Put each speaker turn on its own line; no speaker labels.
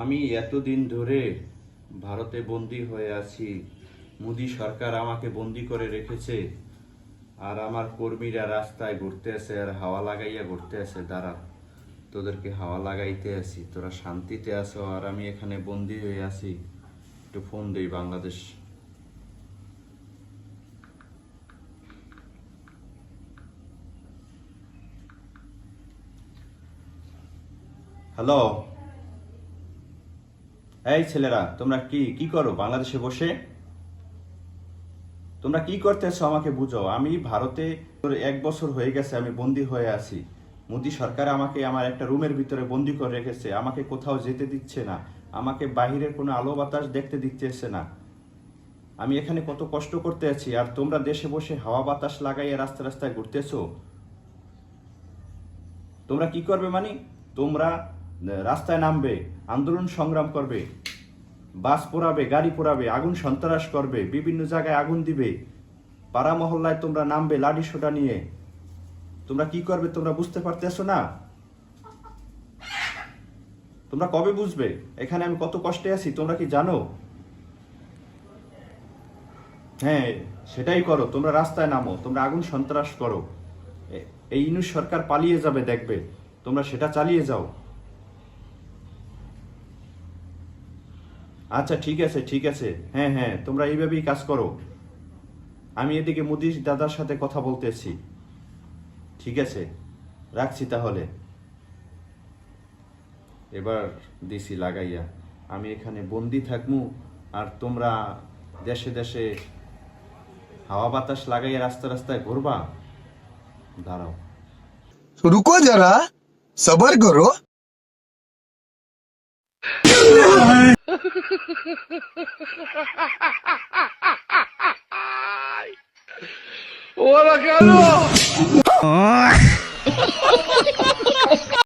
আমি এতদিন ধরে ভারতে বন্দী হয়ে আছি। মোদি সরকার আমাকে বন্দী করে রেখেছে, আর আমার কর্মীরা রাস্তায় ঘুরতে আছে আর হাওয়া লাগাইয়া ঘুরতে আছে। দাঁড়া, তোদেরকে হাওয়া লাগাইতে আছি, তোরা শান্তিতে আছো আর আমি এখানে বন্দী হয়ে আছি। একটু ফোন দেই বাংলাদেশ। হ্যালো, এই ছেলেরা, তোমরা কি কি করো বাংলাদেশে বসে? তোমরা কি করতেছো আমাকে বুঝো। আমি ভারতে 1 বছর হয়ে গেছে, আমি বন্দী হয়ে আছি। মোদি সরকার আমাকে আমার একটা রুমের ভিতরে বন্দী করে রেখেছে, আমাকে কোথাও যেতে দিচ্ছে না, আমাকে বাহিরের কোনো আলো বাতাস দেখতে দিচ্ছে না। আমি এখানে কত কষ্ট করতে আছি, আর তোমরা দেশে বসে হাওয়া বাতাস লাগাইয়া রাস্তায় রাস্তায় ঘুরতেছো। তোমরা কি করবে মানে? তোমরা রাস্তায় নামবে, আন্দোলন সংগ্রাম করবে, বাস পোড়াবে, গাড়ি পোড়াবে, আগুন সন্ত্রাস করবে, বিভিন্ন জায়গায় আগুন দিবে, পাড়া মহল্লায় তোমরা নামবে লাঠি সোটা নিয়ে। তোমরা কি করবে তোমরা বুঝতে পারতেছো না? তোমরা কবে বুঝবে এখানে আমি কত কষ্টে আছি? তোমরা কি জানো? হ্যাঁ, সেটাই করো, তোমরা রাস্তায় নামো, তোমরা আগুন সন্ত্রাস করো। এই ইউনূস সরকার পালিয়ে যাবে, দেখবে, তোমরা সেটা চালিয়ে যাও। আচ্ছা, ঠিক আছে ঠিক আছে, হ্যাঁ হ্যাঁ, তোমরা এইভাবেই কাজ করো। আমি এদিকে মোদি দাদার সাথে কথা বলতেছি। ঠিক আছে, রাখছি তাহলে। এবার দিছি লাগাইয়া। আমি এখানে বন্দি থাকমু, আর তোমরা দেশে দেশে হাওয়া বাতাস লাগাইয়া রাস্তা রাস্তায় ঘুরবা। দাঁড়াও।
रुको जरा सबर करो।
¡Hola, Carlos!